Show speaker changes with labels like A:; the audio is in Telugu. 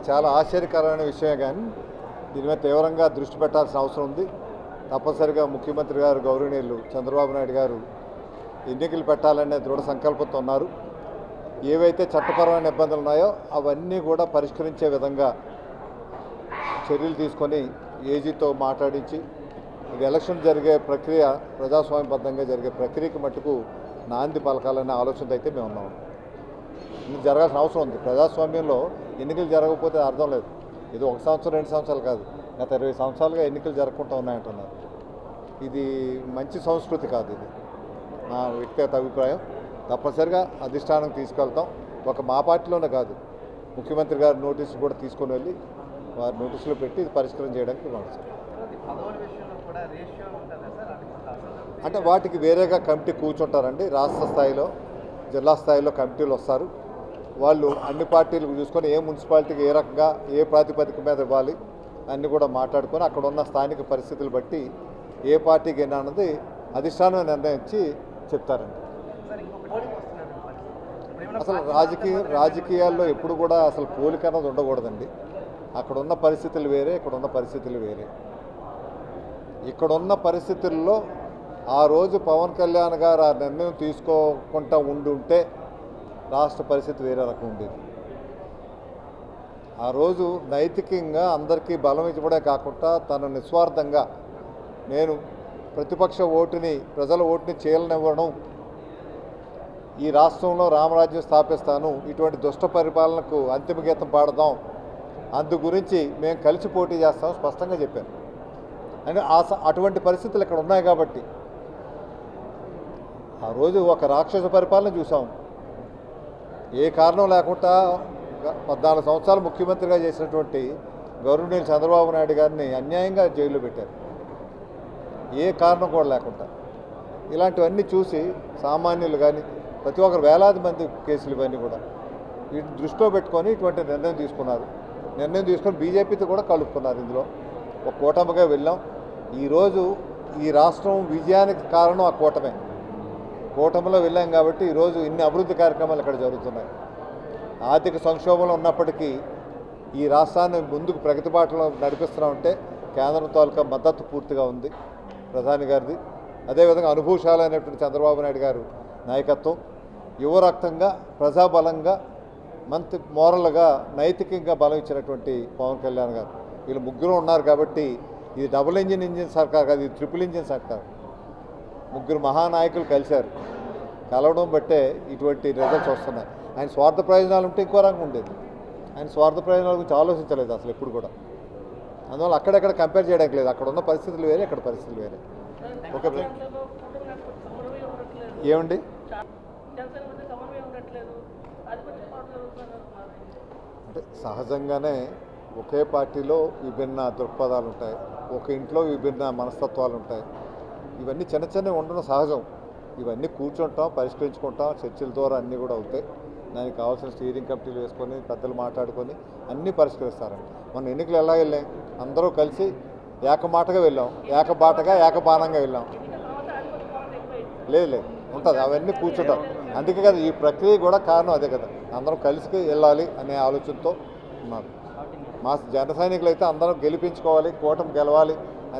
A: చాలా ఆశ్చర్యకరమైన విషయమే, కానీ దీని మీద తీవ్రంగా దృష్టి పెట్టాల్సిన అవసరం ఉంది. తప్పనిసరిగా ముఖ్యమంత్రి గారు గౌరవనీయులు చంద్రబాబు నాయుడు గారు ఎన్నికలు పెట్టాలనే దృఢ సంకల్పంతో ఉన్నారు. ఏవైతే చట్టపరమైన ఇబ్బందులు ఉన్నాయో అవన్నీ కూడా పరిష్కరించే విధంగా చర్యలు తీసుకొని ఏజీతో మాట్లాడించి ఇది ఎలక్షన్ జరిగే ప్రక్రియ ప్రజాస్వామ్యబద్ధంగా జరిగే ప్రక్రియకి మట్టుకు నాంది పలకాలనే ఆలోచనతో అయితే మేము ఉన్నాము. ఇది జరగాల్సిన అవసరం ఉంది. ప్రజాస్వామ్యంలో ఎన్నికలు జరగకపోతే అర్థం లేదు. ఇది 1 సంవత్సరం 2 సంవత్సరాలు కాదు, గత 20 సంవత్సరాలుగా ఎన్నికలు జరగకుండా ఉన్నాయంటున్నారు. ఇది మంచి సంస్కృతి కాదు. ఇది నా వ్యక్తిగత అభిప్రాయం. తప్పనిసరిగా అధిష్టానం తీసుకెళ్తాం. ఒక మా పార్టీలోనే కాదు, ముఖ్యమంత్రి గారి నోటీసు కూడా తీసుకొని వెళ్ళి వారి నోటీసులో పెట్టి ఇది పరిష్కారం చేయడానికి మనసు. అంటే వాటికి వేరేగా కమిటీ కూర్చుంటారండి. రాష్ట్ర స్థాయిలో జిల్లా స్థాయిలో కమిటీలు వస్తారు. వాళ్ళు అన్ని పార్టీలకు చూసుకొని ఏ మున్సిపాలిటీకి ఏ రకంగా ఏ ప్రాతిపదిక మీద ఇవ్వాలి అన్నీ కూడా మాట్లాడుకొని అక్కడ ఉన్న స్థానిక పరిస్థితులు బట్టి ఏ పార్టీకి అయినా అన్నది అధిష్టానం నిర్ణయించి చెప్తారండి. అసలు రాజకీయాల్లో ఎప్పుడు కూడా అసలు పోలిక అన్నది ఉండకూడదండి. అక్కడ ఉన్న పరిస్థితులు వేరే, ఇక్కడ ఉన్న పరిస్థితులు వేరే. ఇక్కడున్న పరిస్థితుల్లో ఆ రోజు పవన్ కళ్యాణ్ గారు ఆ నిర్ణయం తీసుకోకుండా ఉండుంటే రాష్ట్ర పరిస్థితి వేరే రకం ఉండేది. ఆ రోజు నైతికంగా అందరికీ బలం ఇవ్వడే కాకుండా తన నిస్వార్థంగా నేను ప్రతిపక్ష ఓటుని ప్రజల ఓటుని చీలనివ్వడం, ఈ రాష్ట్రంలో రామరాజ్యం స్థాపిస్తాను, ఇటువంటి దుష్ట పరిపాలనకు అంతిమ గీతం పాడదాం, అందు గురించి మేము కలిసి పోటీ చేస్తాం స్పష్టంగా చెప్పాను. అంటే అటువంటి పరిస్థితులు ఇక్కడ ఉన్నాయి కాబట్టి ఆ రోజు ఒక రాక్షస పరిపాలన చూసాం. ఏ కారణం లేకుండా 14 సంవత్సరాలు ముఖ్యమంత్రిగా చేసినటువంటి గౌరవనీయులు చంద్రబాబు నాయుడు గారిని అన్యాయంగా జైల్లో పెట్టారు, ఏ కారణం కూడా లేకుండా. ఇలాంటివన్నీ చూసి సామాన్యులు కానీ ప్రతి ఒక్కరు వేలాది మంది కేసులు ఇవన్నీ కూడా వీటిని దృష్టిలో పెట్టుకొని ఇటువంటి నిర్ణయం తీసుకున్నారు. నిర్ణయం తీసుకొని బీజేపీతో కూడా కలుపుకున్నారు. ఇందులో ఒక కూటమిగా వెళ్ళాం. ఈరోజు ఈ రాష్ట్రం విజయానికి కారణం ఆ కూటమిలో వెళ్ళాం కాబట్టి ఈరోజు ఇన్ని అభివృద్ధి కార్యక్రమాలు ఇక్కడ జరుగుతున్నాయి. ఆర్థిక సంక్షోభంలో ఉన్నప్పటికీ ఈ రాష్ట్రాన్ని ముందుకు ప్రగతి బాటలో నడిపిస్తున్నామంటే కేంద్రం తాలూకా మద్దతు పూర్తిగా ఉంది ప్రధాని గారిది. అదేవిధంగా అనుభవశాలైనటువంటి చంద్రబాబు నాయుడు గారు నాయకత్వం, యువరక్తంగా ప్రజాబలంగా మోరల్గా నైతికంగా బలం ఇచ్చినటువంటి పవన్ కళ్యాణ్ గారు, వీళ్ళు ముగ్గురు ఉన్నారు కాబట్టి ఇది డబుల్ ఇంజిన్ సర్కార్ కాదు, ఇది ట్రిపుల్ ఇంజిన్ సర్కార్. ముగ్గురు మహానాయకులు కలిశారు. కలవడం బట్టే ఇటువంటి రిజల్ట్స్ వస్తున్నాయి. ఆయన స్వార్థ ప్రయోజనాలు ఉంటే ఇంకో రంగం ఉండేది. ఆయన స్వార్థ ప్రయోజనాల గురించి ఆలోచించలేదు అసలు ఎప్పుడు కూడా. అందువల్ల అక్కడెక్కడ కంపేర్ చేయడానికి లేదు. అక్కడ ఉన్న పరిస్థితులు వేరే, ఇక్కడ పరిస్థితులు వేరే. ఓకే ఏమండి, అంటే సహజంగానే ఒకే పార్టీలో విభిన్న దృక్పథాలు ఉంటాయి, ఒక ఇంట్లో విభిన్న మనస్తత్వాలు ఉంటాయి. ఇవన్నీ చిన్న చిన్నవి ఉండడం సహజం. ఇవన్నీ కూర్చుంటాం, పరిష్కరించుకుంటాం, చర్చల ద్వారా అన్నీ కూడా అవుతాయి. దానికి కావాల్సిన స్టీరింగ్ కమిటీలు వేసుకొని పెద్దలు మాట్లాడుకొని అన్నీ పరిష్కరిస్తారండి. మన ఎన్నికలు ఎలా వెళ్ళాం, అందరూ కలిసి ఏకమాటగా వెళ్ళాం, ఏకబాటగా ఏకబాణంగా వెళ్ళాం. లేదు ఉంటుంది, అవన్నీ కూర్చుంటాం. అందుకే కదా ఈ ప్రక్రియ కూడా కారణం అదే కదా, అందరం కలిసి వెళ్ళాలి అనే ఆలోచనతో ఉన్నారు. మా జన సైనికులు అయితే అందరం గెలిపించుకోవాలి, కూటమి గెలవాలి,